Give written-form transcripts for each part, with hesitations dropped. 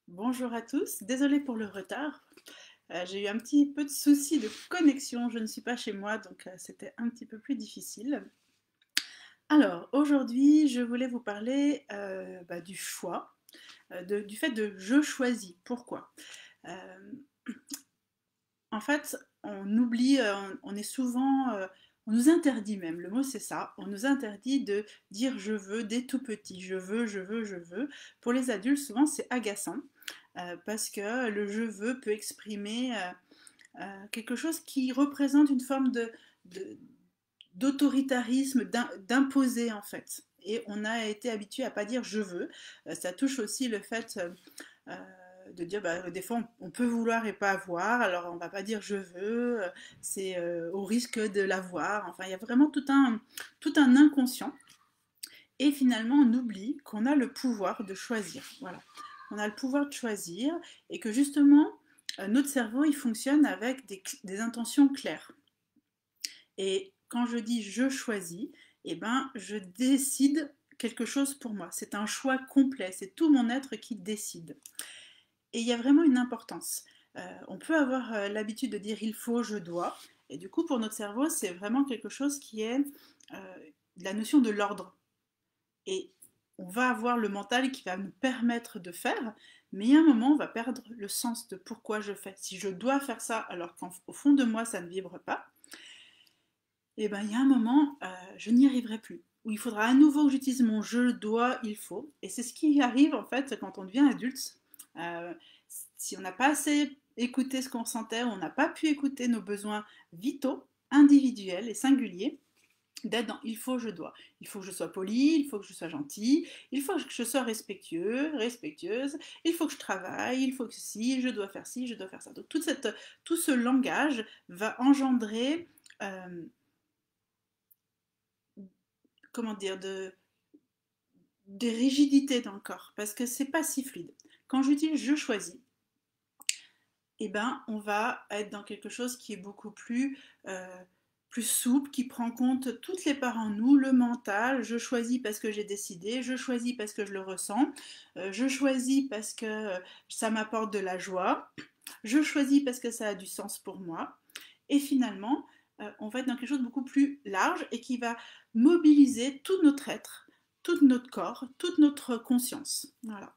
Bonjour à tous, désolée pour le retard. J'ai eu un petit peu de soucis de connexion, je ne suis pas chez moi, donc c'était un petit peu plus difficile. Alors, aujourd'hui, je voulais vous parler du choix, du fait de je choisis. Pourquoi? Euh, En fait, on oublie, on est souvent, on nous interdit même, le mot c'est ça, on nous interdit de dire je veux dès tout petit, je veux, je veux, je veux. Pour les adultes, souvent c'est agaçant, parce que le je veux peut exprimer quelque chose qui représente une forme de- d'autoritarisme, d'imposer en fait. Et on a été habitué à pas dire je veux. Ça touche aussi le fait euh, de dire des fois on peut vouloir et pas avoir, alors on va pas dire je veux, c'est au risque de l'avoir. Enfin, il y a vraiment tout un inconscient. Et finalement, on oublie qu'on a le pouvoir de choisir. Voilà. On a le pouvoir de choisir et que justement, notre cerveau, il fonctionne avec des intentions claires. Et quand je dis je choisis, eh ben, je décide quelque chose pour moi. C'est un choix complet. C'est tout mon être qui décide. Et il y a vraiment une importance. On peut avoir l'habitude de dire il faut, je dois. Et du coup, pour notre cerveau, c'est vraiment quelque chose qui est la notion de l'ordre. Et on va avoir le mental qui va nous permettre de faire, mais il y a un moment, on va perdre le sens de pourquoi je fais. Si je dois faire ça alors qu'au fond de moi, ça ne vibre pas, et ben il y a un moment, je n'y arriverai plus. Où il faudra à nouveau que j'utilise mon je dois, il faut. Et c'est ce qui arrive en fait quand on devient adulte. Euh, Si on n'a pas assez écouté ce qu'on ressentait, on n'a pas pu écouter nos besoins vitaux, individuels et singuliers, d'être dans il faut, je dois. Il faut que je sois poli, il faut que je sois gentil, il faut que je sois respectueux, respectueuse, il faut que je travaille, il faut que si, je dois faire ci, je dois faire ça. Donc tout ce langage va engendrer, euh, comment dire, des rigidités dans le corps, parce que c'est pas si fluide. Quand j'utilise je choisis, eh ben, on va être dans quelque chose qui est beaucoup plus souple, qui prend en compte toutes les parts en nous, le mental. Je choisis parce que j'ai décidé, je choisis parce que je le ressens, je choisis parce que ça m'apporte de la joie, je choisis parce que ça a du sens pour moi. Et finalement, on va être dans quelque chose de beaucoup plus large et qui va mobiliser tout notre être, tout notre corps, toute notre conscience. Voilà.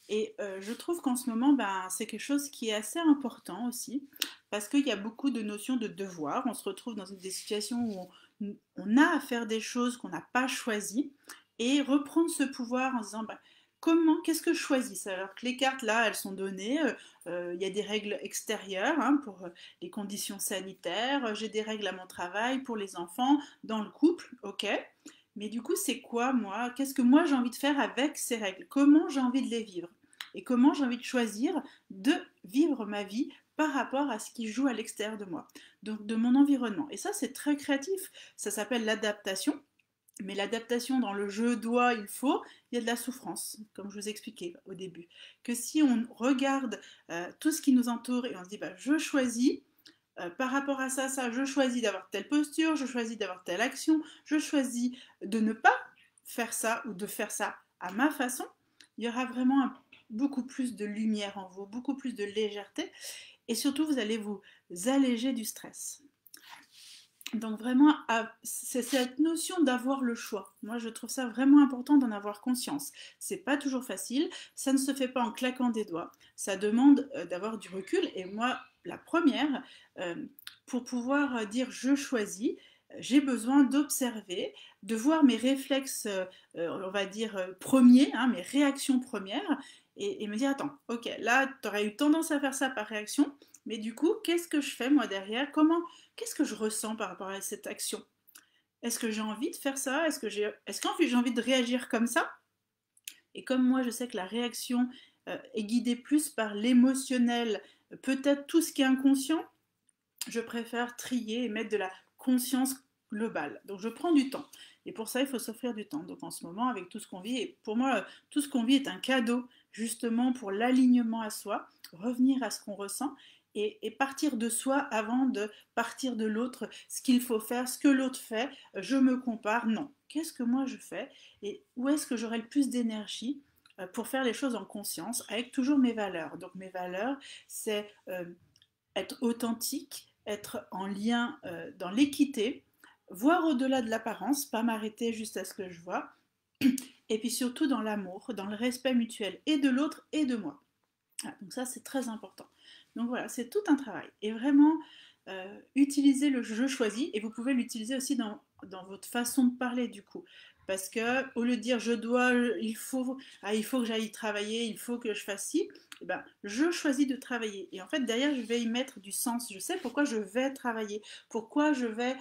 Et je trouve qu'en ce moment, ben, c'est quelque chose qui est assez important aussi, parce qu'il y a beaucoup de notions de devoir. On se retrouve dans des situations où on a à faire des choses qu'on n'a pas choisies, et reprendre ce pouvoir en se disant, ben, comment, qu'est-ce que je choisis? Alors que les cartes, là, elles sont données, il y a des règles extérieures hein, pour les conditions sanitaires, j'ai des règles à mon travail, pour les enfants, dans le couple, ok. Mais du coup, c'est quoi moi? Qu'est-ce que moi j'ai envie de faire avec ces règles? Comment j'ai envie de les vivre? Et comment j'ai envie de choisir de vivre ma vie par rapport à ce qui joue à l'extérieur de moi, donc de mon environnement. Et ça, c'est très créatif. Ça s'appelle l'adaptation. Mais l'adaptation dans le je dois, il faut, il y a de la souffrance, comme je vous expliquais au début. Que si on regarde tout ce qui nous entoure et on se dit, bah, je choisis, par rapport à ça, ça, je choisis d'avoir telle posture, je choisis d'avoir telle action, je choisis de ne pas faire ça ou de faire ça à ma façon, il y aura vraiment beaucoup plus de lumière en vous, beaucoup plus de légèreté et surtout vous allez vous alléger du stress. Donc vraiment, c'est cette notion d'avoir le choix. Moi, je trouve ça vraiment important d'en avoir conscience. C'est pas toujours facile, ça ne se fait pas en claquant des doigts. Ça demande d'avoir du recul. Et moi, la première, euh, pour pouvoir dire je choisis, j'ai besoin d'observer, de voir mes réflexes, on va dire premiers, hein, mes réactions premières, et me dire attends, ok, là, tu aurais eu tendance à faire ça par réaction, mais du coup, qu'est-ce que je fais moi derrière? Qu'est-ce que je ressens par rapport à cette action? Est-ce que j'ai envie de faire ça? Est-ce qu'en fait j'ai envie de réagir comme ça? Et comme moi je sais que la réaction est guidée plus par l'émotionnel, peut-être tout ce qui est inconscient, je préfère trier et mettre de la conscience globale. Donc je prends du temps. Et pour ça, il faut s'offrir du temps. Donc en ce moment, avec tout ce qu'on vit, et pour moi, tout ce qu'on vit est un cadeau justement pour l'alignement à soi, revenir à ce qu'on ressent et partir de soi avant de partir de l'autre, ce qu'il faut faire, ce que l'autre fait, je me compare, non. Qu'est-ce que moi je fais et où est-ce que j'aurai le plus d'énergie pour faire les choses en conscience, avec toujours mes valeurs. Donc mes valeurs, c'est être authentique, être en lien dans l'équité, voir au-delà de l'apparence, pas m'arrêter juste à ce que je vois, et puis surtout dans l'amour, dans le respect mutuel et de l'autre et de moi. Voilà, donc ça c'est très important. Donc voilà, c'est tout un travail. Et vraiment, utilisez le je choisis, et vous pouvez l'utiliser aussi dans votre façon de parler du coup. Parce que au lieu de dire je dois, il faut que j'aille travailler, il faut que je fasse ci, eh ben, je choisis de travailler. Et en fait, derrière, je vais y mettre du sens. Je sais pourquoi je vais travailler, pourquoi je vais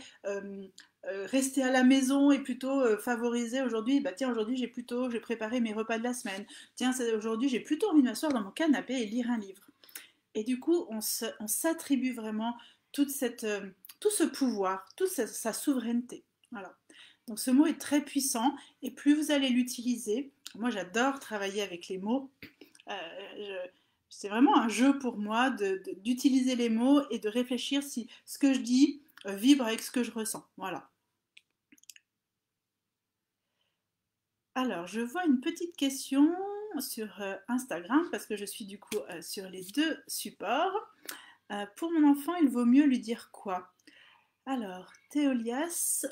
rester à la maison et plutôt favoriser aujourd'hui, bah tiens, aujourd'hui j'ai préparé mes repas de la semaine. Tiens, aujourd'hui j'ai plutôt envie de m'asseoir dans mon canapé et lire un livre. Et du coup, on s'attribue vraiment tout ce pouvoir, toute sa souveraineté. Voilà. Donc ce mot est très puissant et plus vous allez l'utiliser, moi j'adore travailler avec les mots. C'est vraiment un jeu pour moi d'utiliser les mots et de réfléchir si ce que je dis vibre avec ce que je ressens. Voilà. Alors, je vois une petite question sur Instagram parce que je suis du coup sur les deux supports. Pour mon enfant, il vaut mieux lui dire quoi? Alors, Théolias,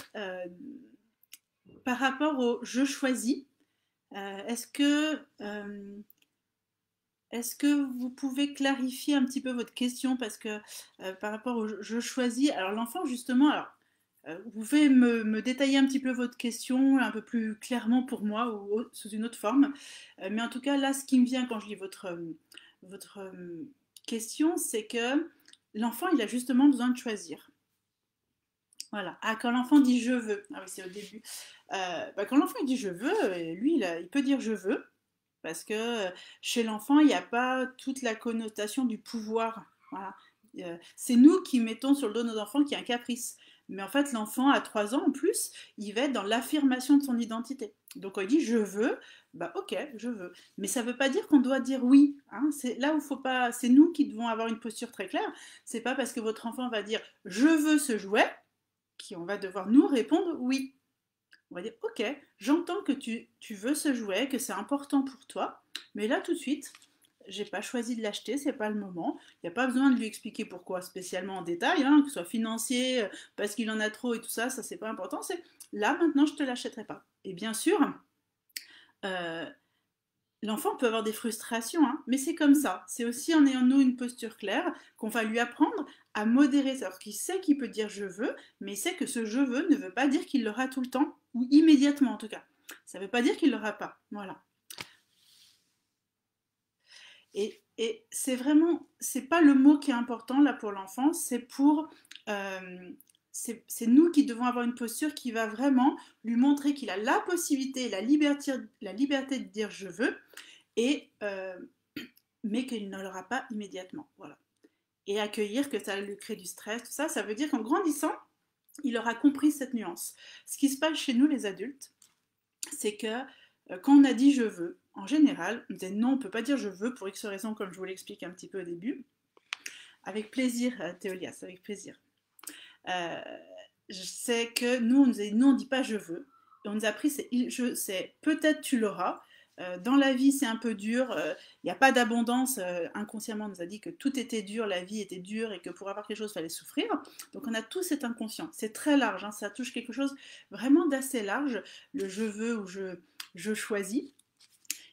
par rapport au je choisis, euh, est-ce que, euh, est-ce que vous pouvez clarifier un petit peu votre question parce que par rapport au je choisis, alors l'enfant justement, vous pouvez me détailler un petit peu votre question un peu plus clairement pour moi ou sous une autre forme. Mais en tout cas, là, ce qui me vient quand je lis votre question, c'est que l'enfant, il a justement besoin de choisir. Voilà. Ah, quand l'enfant dit je veux, ah oui, c'est au début. Bah, quand l'enfant il dit je veux, lui, il peut dire je veux, parce que chez l'enfant, il n'y a pas toute la connotation du pouvoir. Voilà. C'est nous qui mettons sur le dos de nos enfants qu'il y a un caprice. Mais en fait, l'enfant à 3 ans en plus, il va être dans l'affirmation de son identité. Donc quand il dit je veux, bah ok, je veux. Mais ça ne veut pas dire qu'on doit dire oui. Hein. C'est là où faut pas. C'est nous qui devons avoir une posture très claire. C'est pas parce que votre enfant va dire je veux ce jouet qu'on va devoir nous répondre oui. On va dire ok, j'entends que tu veux ce jouet, que c'est important pour toi, mais là tout de suite, j'ai pas choisi de l'acheter, c'est pas le moment. Il n'y a pas besoin de lui expliquer pourquoi spécialement en détail, hein, que ce soit financier, parce qu'il en a trop et tout ça, ça c'est pas important. C'est là maintenant je te l'achèterai pas. Et bien sûr, euh, l'enfant peut avoir des frustrations, hein, mais c'est comme ça. C'est aussi en ayant nous une posture claire qu'on va lui apprendre à modérer ça. Alors qu'il sait qu'il peut dire je veux, mais il sait que ce je veux ne veut pas dire qu'il l'aura tout le temps, ou immédiatement en tout cas. Ça ne veut pas dire qu'il l'aura pas. Voilà. Et c'est vraiment, c'est pas le mot qui est important là pour l'enfant, c'est pour, c'est nous qui devons avoir une posture qui va vraiment lui montrer qu'il a la possibilité, la liberté de dire je veux, et mais qu'il ne l'aura pas immédiatement. Voilà. Et accueillir que ça lui crée du stress, tout ça, ça veut dire qu'en grandissant, il aura compris cette nuance. Ce qui se passe chez nous les adultes, c'est que quand on a dit je veux, en général, on disait non, on ne peut pas dire je veux pour X raisons, comme je vous l'explique un petit peu au début. Avec plaisir, Théolias, avec plaisir. Euh, je sais que nous, on nous a dit non, on ne dit pas je veux. Et on nous a appris, c'est peut-être tu l'auras. Dans la vie, c'est un peu dur. Il n'y a pas d'abondance. Inconsciemment, on nous a dit que tout était dur, la vie était dure et que pour avoir quelque chose, il fallait souffrir. Donc, on a tous cet inconscient. C'est très large. Hein, ça touche quelque chose vraiment d'assez large. Le je veux ou je choisis.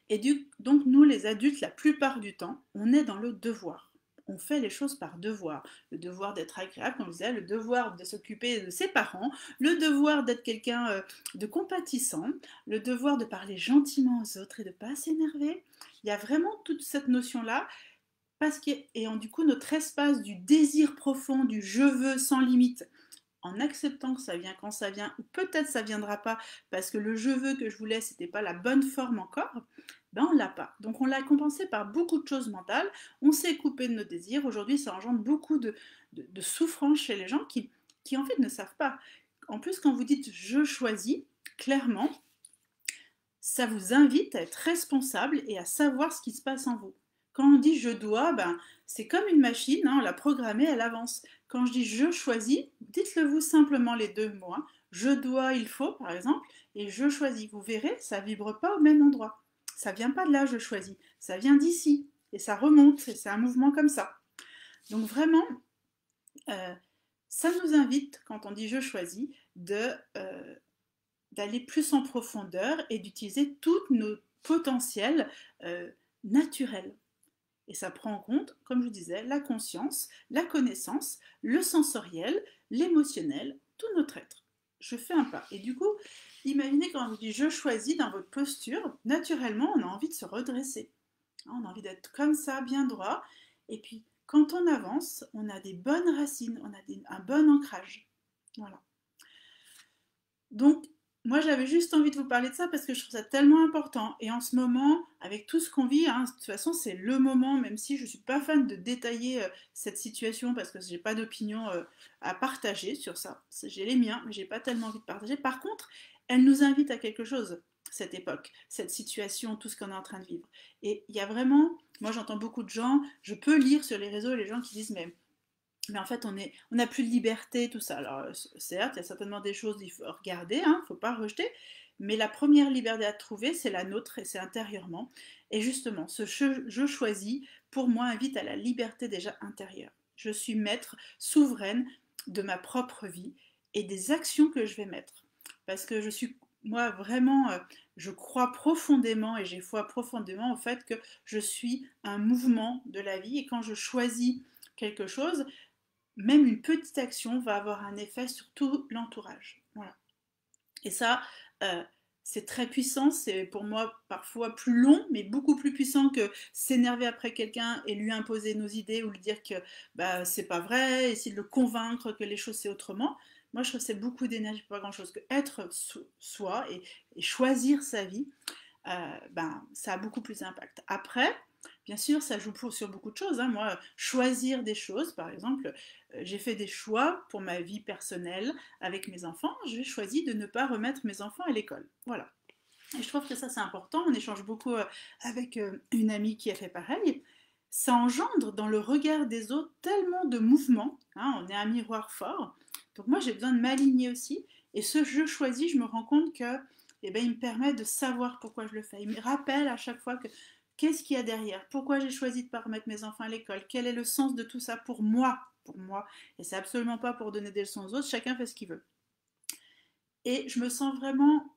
Et donc, nous, les adultes, la plupart du temps, on est dans le devoir. On fait les choses par devoir. Le devoir d'être agréable, comme je disais, le devoir de s'occuper de ses parents, le devoir d'être quelqu'un de compatissant, le devoir de parler gentiment aux autres et de ne pas s'énerver. Il y a vraiment toute cette notion-là, du coup, notre espace du désir profond, du je veux sans limite, en acceptant que ça vient quand ça vient, ou peut-être ça viendra pas parce que le je veux que je voulais, c'était pas la bonne forme encore, ben on l'a pas. Donc on l'a compensé par beaucoup de choses mentales, on s'est coupé de nos désirs, aujourd'hui ça engendre beaucoup de souffrance chez les gens qui en fait ne savent pas. En plus quand vous dites je choisis, clairement, ça vous invite à être responsable et à savoir ce qui se passe en vous. Quand on dit je dois, ben, c'est comme une machine, hein, on l'a programmée, elle avance. Quand je dis je choisis, dites-le vous simplement les deux mots. Hein. Je dois, il faut, par exemple, et je choisis. Vous verrez, ça ne vibre pas au même endroit. ça vient pas de là, je choisis, ça vient d'ici, et ça remonte, et c'est un mouvement comme ça. Donc vraiment, euh, ça nous invite, quand on dit je choisis, d'aller plus en profondeur et d'utiliser tous nos potentiels euh, naturels. Et ça prend en compte, comme je vous disais, la conscience, la connaissance, le sensoriel, l'émotionnel, tout notre être. Je fais un pas. Et du coup, imaginez quand on vous dit je choisis dans votre posture, naturellement, on a envie de se redresser. On a envie d'être comme ça, bien droit. Et puis, quand on avance, on a des bonnes racines, on a un bon ancrage. Voilà. Donc, moi, j'avais juste envie de vous parler de ça parce que je trouve ça tellement important. Et en ce moment, avec tout ce qu'on vit, hein, de toute façon, c'est le moment, même si je ne suis pas fan de détailler cette situation parce que je n'ai pas d'opinion à partager sur ça. J'ai les miens, mais je n'ai pas tellement envie de partager. Par contre, elle nous invite à quelque chose, cette époque, cette situation, tout ce qu'on est en train de vivre. Et il y a vraiment, moi j'entends beaucoup de gens, je peux lire sur les réseaux les gens qui disent, mais en fait, on n'a plus de liberté, tout ça. Alors, certes, il y a certainement des choses qu'il faut regarder, hein, il ne faut pas rejeter, mais la première liberté à trouver, c'est la nôtre et c'est intérieurement. Et justement, ce je choisis, pour moi, invite à la liberté déjà intérieure. Je suis maître, souveraine de ma propre vie et des actions que je vais mettre. Parce que je suis, moi, vraiment, je crois profondément et j'ai foi profondément au fait que je suis un mouvement de la vie et quand je choisis quelque chose, même une petite action va avoir un effet sur tout l'entourage. Voilà. Et ça, euh, c'est très puissant, c'est pour moi parfois plus long, mais beaucoup plus puissant que s'énerver après quelqu'un et lui imposer nos idées ou lui dire que bah, c'est pas vrai, essayer de le convaincre que les choses c'est autrement. Moi, je trouve que c'est beaucoup d'énergie pour pas grand-chose. Que être soi et choisir sa vie, ben, ça a beaucoup plus d'impact. Après, bien sûr, ça joue sur beaucoup de choses, hein. Moi, choisir des choses, par exemple, j'ai fait des choix pour ma vie personnelle avec mes enfants. J'ai choisi de ne pas remettre mes enfants à l'école. Voilà. Et je trouve que ça, c'est important. On échange beaucoup avec une amie qui a fait pareil. Ça engendre dans le regard des autres tellement de mouvements, hein. On est un miroir fort. Donc moi, j'ai besoin de m'aligner aussi. Et ce je choisis, je me rends compte que eh ben, il me permet de savoir pourquoi je le fais. Il me rappelle à chaque fois que qu'est-ce qu'il y a derrière, pourquoi j'ai choisi de ne pas remettre mes enfants à l'école, quel est le sens de tout ça pour moi, pour moi. Et c'est absolument pas pour donner des leçons aux autres, chacun fait ce qu'il veut. Et je me sens vraiment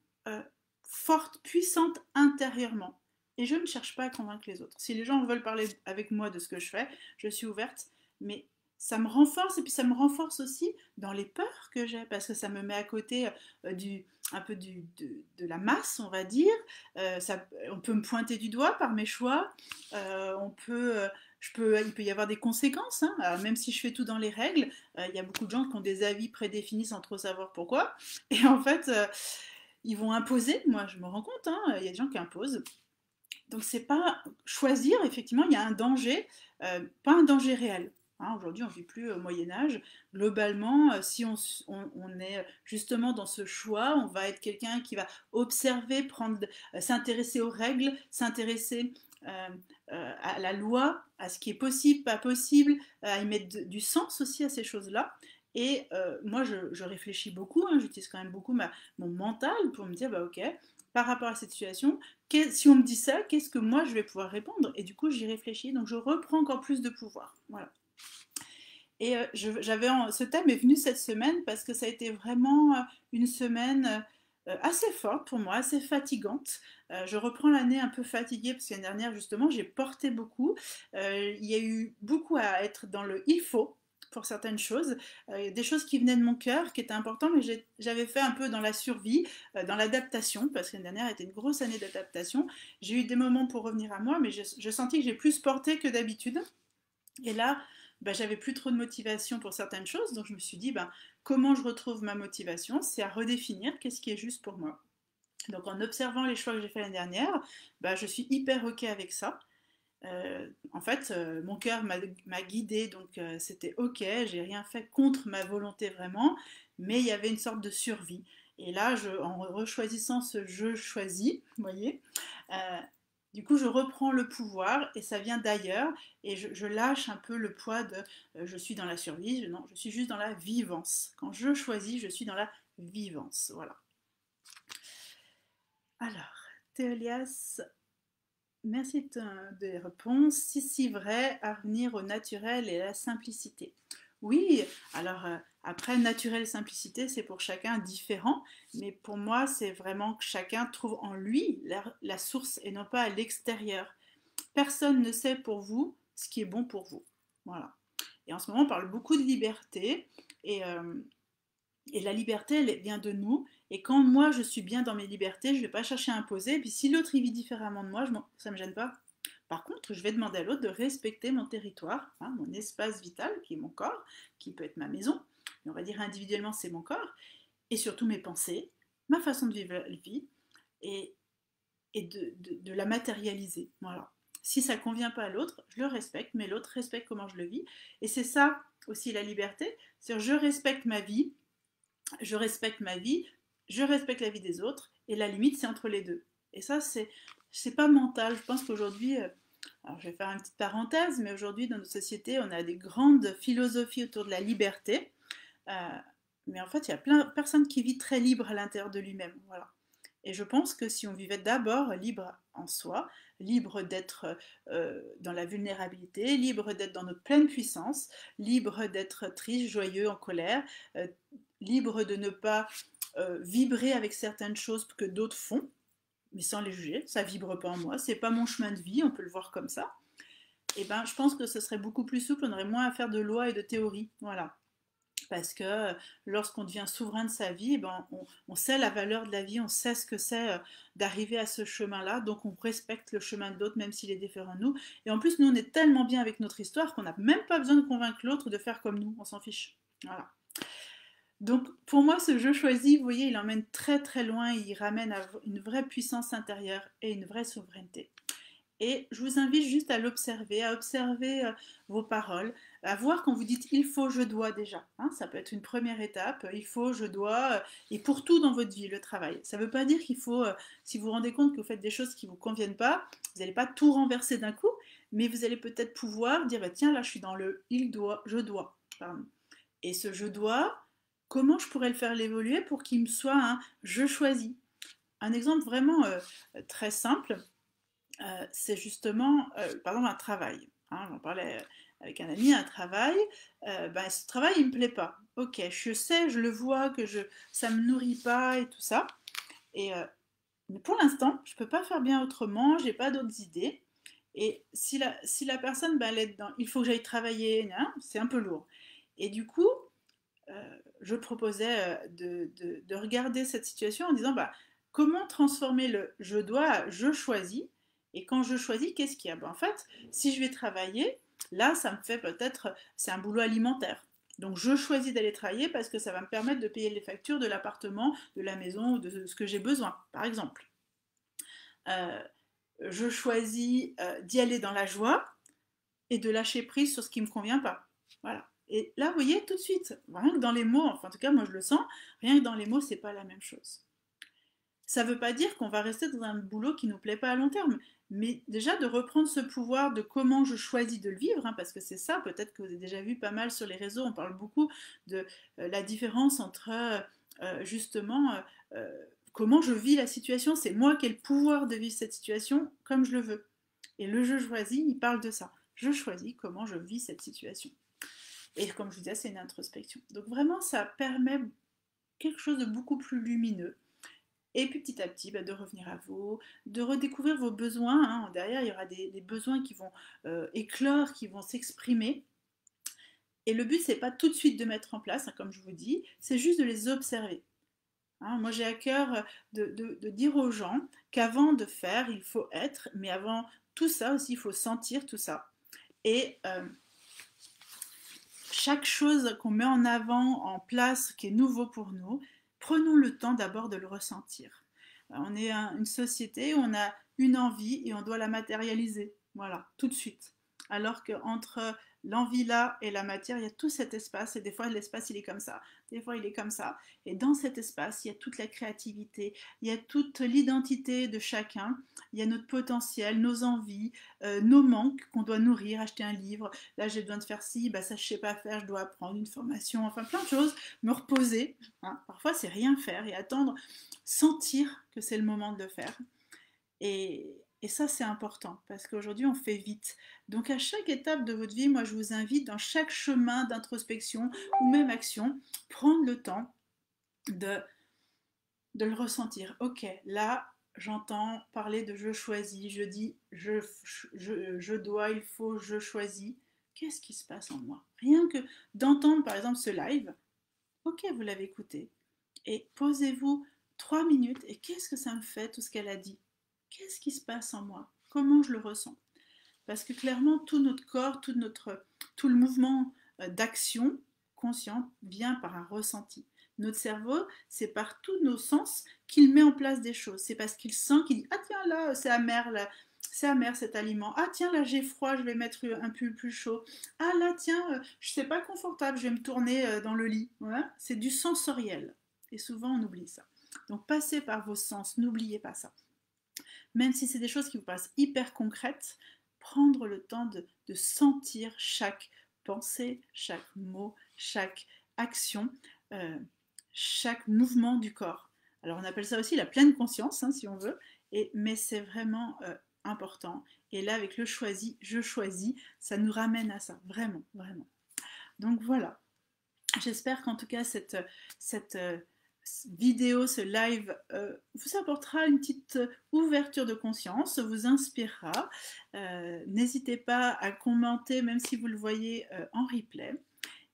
forte, puissante intérieurement. Et je ne cherche pas à convaincre les autres. Si les gens veulent parler avec moi de ce que je fais, je suis ouverte, mais ça me renforce et puis ça me renforce aussi dans les peurs que j'ai parce que ça me met à côté un peu de la masse, on va dire. On peut me pointer du doigt par mes choix. On peut, il peut y avoir des conséquences, hein. Alors, même si je fais tout dans les règles, il y a beaucoup de gens qui ont des avis prédéfinis sans trop savoir pourquoi. Et en fait, ils vont imposer. Moi, je me rends compte, hein, il y a des gens qui imposent. Donc, c'est pas choisir. Effectivement, il y a un danger, pas un danger réel. Hein, aujourd'hui, on ne vit plus au Moyen Âge. Globalement, si on est justement dans ce choix, on va être quelqu'un qui va observer, s'intéresser aux règles, s'intéresser euh, à la loi, à ce qui est possible, pas possible, à y mettre du sens aussi à ces choses-là. Et moi, je réfléchis beaucoup, hein, j'utilise quand même beaucoup mon mental pour me dire, bah ok, par rapport à cette situation, si on me dit ça, qu'est-ce que moi je vais pouvoir répondre? Et du coup, j'y réfléchis, donc je reprends encore plus de pouvoir. Voilà. Et ce thème est venu cette semaine parce que ça a été vraiment une semaine assez forte pour moi, assez fatigante. Je reprends l'année un peu fatiguée parce que l'année dernière, justement, j'ai porté beaucoup. Il y a eu beaucoup à être dans le il faut pour certaines choses, des choses qui venaient de mon cœur, qui étaient importantes, mais j'avais fait un peu dans la survie, dans l'adaptation, parce que l'année dernière était une grosse année d'adaptation. J'ai eu des moments pour revenir à moi, mais je sentis que j'ai plus porté que d'habitude. Et là, bah, j'avais plus trop de motivation pour certaines choses, donc je me suis dit, bah, comment je retrouve ma motivation? C'est à redéfinir qu'est-ce qui est juste pour moi. Donc en observant les choix que j'ai fait l'année dernière, bah, je suis hyper ok avec ça. En fait, mon cœur m'a guidée, donc c'était ok, j'ai rien fait contre ma volonté vraiment, mais il y avait une sorte de survie. Et là, en rechoisissant ce je choisis, vous voyez, euh, du coup, je reprends le pouvoir et ça vient d'ailleurs et je lâche un peu le poids de je suis dans la survie, non, je suis juste dans la vivance. Quand je choisis, je suis dans la vivance. Voilà. Alors, Théolias, Merci des réponses. Si vrai, à revenir au naturel et à la simplicité. Oui, alors après, naturel et simplicité, c'est pour chacun différent, mais pour moi, c'est vraiment que chacun trouve en lui la source et non pas à l'extérieur. Personne ne sait pour vous ce qui est bon pour vous. Voilà. Et en ce moment, on parle beaucoup de liberté, et, euh, et la liberté, elle vient de nous. Et quand moi, je suis bien dans mes libertés, je ne vais pas chercher à imposer. Et puis si l'autre il vit différemment de moi, ça ne me gêne pas. Par contre, je vais demander à l'autre de respecter mon territoire, hein, mon espace vital, qui est mon corps, qui peut être ma maison. Mais on va dire individuellement, c'est mon corps. Et surtout mes pensées, ma façon de vivre la vie, et, et de la matérialiser. Voilà. Si ça ne convient pas à l'autre, je le respecte, mais l'autre respecte comment je le vis. Et c'est ça aussi la liberté, c'est-à-dire je respecte ma vie, je respecte ma vie, je respecte la vie des autres, et la limite, c'est entre les deux. Et ça, c'est pas mental. Je pense qu'aujourd'hui, alors je vais faire une petite parenthèse, mais aujourd'hui, dans notre société, on a des grandes philosophies autour de la liberté. Euh, mais en fait, il y a plein de personnes qui vivent très libres à l'intérieur de lui-même. Voilà. Et je pense que si on vivait d'abord libre en soi, libre d'être dans la vulnérabilité, libre d'être dans notre pleine puissance, libre d'être triste, joyeux, en colère, euh, libre de ne pas vibrer avec certaines choses que d'autres font, mais sans les juger, ça vibre pas en moi, c'est pas mon chemin de vie, on peut le voir comme ça. Et ben, je pense que ce serait beaucoup plus souple, on aurait moins à faire de lois et de théories, voilà. Parce que lorsqu'on devient souverain de sa vie, eh ben, on sait la valeur de la vie, on sait ce que c'est d'arriver à ce chemin-là, donc on respecte le chemin de l'autre même s'il est différent de nous. Et en plus, nous, on est tellement bien avec notre histoire qu'on n'a même pas besoin de convaincre l'autre de faire comme nous, on s'en fiche. Voilà. Donc pour moi, ce jeu choisi, vous voyez, il emmène très très loin, il ramène à une vraie puissance intérieure et une vraie souveraineté. Et je vous invite juste à observer vos paroles, à voir quand vous dites il faut, je dois déjà. Hein, ça peut être une première étape, il faut, je dois, et pour tout dans votre vie, le travail. Ça ne veut pas dire qu'il faut, si vous vous rendez compte que vous faites des choses qui ne vous conviennent pas, vous n'allez pas tout renverser d'un coup, mais vous allez peut-être pouvoir dire bah, tiens, là je suis dans le il doit, je dois. Pardon. Et ce je dois, comment je pourrais le faire l'évoluer pour qu'il me soit un je choisis. Un exemple vraiment très simple, c'est justement, par exemple, un travail. Hein, j'en parlais avec un ami, un travail. Ben, ce travail, il me plaît pas. Ok, je sais, je le vois que ça me nourrit pas et tout ça. Et, mais pour l'instant, je peux pas faire bien autrement. J'ai pas d'autres idées. Et si la personne, ben, elle est dedans, il faut que j'aille travailler, hein, c'est un peu lourd. Et du coup, je proposais de regarder cette situation en disant bah, comment transformer le je dois à je choisis. Et quand je choisis, qu'est-ce qu'il y a ben, en fait, si je vais travailler, là, ça me fait peut-être, c'est un boulot alimentaire. Donc je choisis d'aller travailler parce que ça va me permettre de payer les factures de l'appartement, de la maison ou de ce que j'ai besoin, par exemple. Euh, je choisis d'y aller dans la joie et de lâcher prise sur ce qui ne me convient pas. Voilà. Et là, vous voyez, tout de suite, rien que dans les mots, enfin en tout cas moi je le sens, rien que dans les mots, c'est pas la même chose. Ça ne veut pas dire qu'on va rester dans un boulot qui ne nous plaît pas à long terme, mais déjà de reprendre ce pouvoir de comment je choisis de le vivre, hein, parce que c'est ça, peut-être que vous avez déjà vu pas mal sur les réseaux, on parle beaucoup de la différence entre justement comment je vis la situation, c'est moi qui ai le pouvoir de vivre cette situation comme je le veux. Et le je choisis, il parle de ça. Je choisis comment je vis cette situation. Et comme je vous disais, c'est une introspection. Donc vraiment, ça permet quelque chose de beaucoup plus lumineux. Et puis petit à petit, bah, de revenir à vous, de redécouvrir vos besoins. Hein. Derrière, il y aura des besoins qui vont éclore, qui vont s'exprimer. Et le but, c'est pas tout de suite de mettre en place, hein, comme je vous dis, c'est juste de les observer. Hein, moi, j'ai à cœur de dire aux gens qu'avant de faire, il faut être, mais avant tout ça aussi, il faut sentir tout ça. Et chaque chose qu'on met en avant, en place, qui est nouveau pour nous, prenons le temps d'abord de le ressentir. On est une société où on a une envie et on doit la matérialiser, voilà, tout de suite. Alors qu'entre l'envie là et la matière, il y a tout cet espace, et des fois l'espace il est comme ça, des fois il est comme ça, et dans cet espace, il y a toute la créativité, il y a toute l'identité de chacun, il y a notre potentiel, nos envies, nos manques qu'on doit nourrir, acheter un livre, là j'ai besoin de faire ci, bah ça je sais pas faire, je dois apprendre une formation, enfin plein de choses, me reposer, hein. Parfois c'est rien faire et attendre, sentir que c'est le moment de le faire. Et, Et ça, c'est important parce qu'aujourd'hui, on fait vite. Donc, à chaque étape de votre vie, moi, je vous invite dans chaque chemin d'introspection ou même action, prendre le temps de, de le ressentir. Ok, là, j'entends parler de je choisis, je dis je dois, il faut, je choisis. Qu'est-ce qui se passe en moi? Rien que d'entendre, par exemple, ce live, ok, vous l'avez écouté, et posez-vous 3 minutes et qu'est-ce que ça me fait tout ce qu'elle a dit? Qu'est-ce qui se passe en moi? Comment je le ressens? Parce que clairement, tout notre corps, tout le mouvement d'action consciente vient par un ressenti. Notre cerveau, c'est par tous nos sens qu'il met en place des choses. C'est parce qu'il sent qu'il dit ah tiens là c'est amer cet aliment. Ah tiens là j'ai froid, je vais mettre un pull plus chaud. Ah là tiens je sais pas confortable, je vais me tourner dans le lit. Voilà. C'est du sensoriel. Et souvent on oublie ça. Donc passez par vos sens, n'oubliez pas ça. Même si c'est des choses qui vous paraissent hyper concrètes, prendre le temps de sentir chaque pensée, chaque mot, chaque action, euh, chaque mouvement du corps. Alors on appelle ça aussi la pleine conscience, hein, si on veut, mais c'est vraiment important. Et là, avec le choisi, je choisis, ça nous ramène à ça, vraiment, vraiment. Donc voilà, j'espère qu'en tout cas cette vidéo, ce live vous apportera une petite ouverture de conscience, vous inspirera. N'hésitez pas à commenter même si vous le voyez en replay.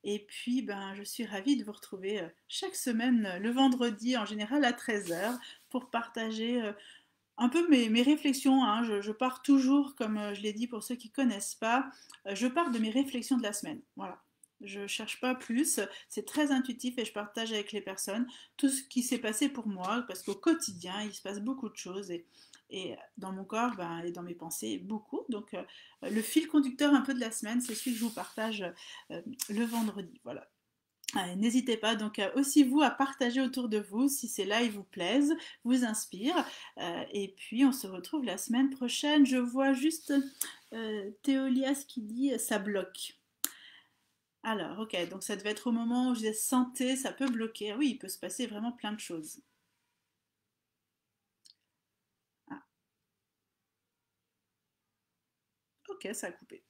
Et puis, ben, je suis ravie de vous retrouver chaque semaine, le vendredi, en général à 13h, pour partager un peu mes réflexions. Hein. Je pars toujours, comme je l'ai dit pour ceux qui ne connaissent pas, je pars de mes réflexions de la semaine. Voilà. Je ne cherche pas plus, c'est très intuitif et je partage avec les personnes tout ce qui s'est passé pour moi, parce qu'au quotidien, il se passe beaucoup de choses et dans mon corps ben, et dans mes pensées, beaucoup. Donc le fil conducteur un peu de la semaine, c'est celui que je vous partage le vendredi. Voilà. N'hésitez pas donc aussi vous à partager autour de vous si ces lives vous plaisent, vous inspirent. Et puis on se retrouve la semaine prochaine. Je vois juste Théolias qui dit ça bloque. Alors, ok, donc ça devait être au moment où je disais santé, ça peut bloquer. Oui, il peut se passer vraiment plein de choses. Ah, ok, ça a coupé.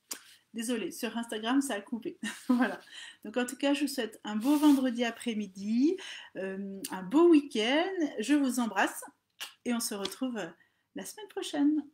Désolée, sur Instagram, ça a coupé. Voilà. Donc en tout cas, je vous souhaite un beau vendredi après-midi, un beau week-end. Je vous embrasse et on se retrouve la semaine prochaine.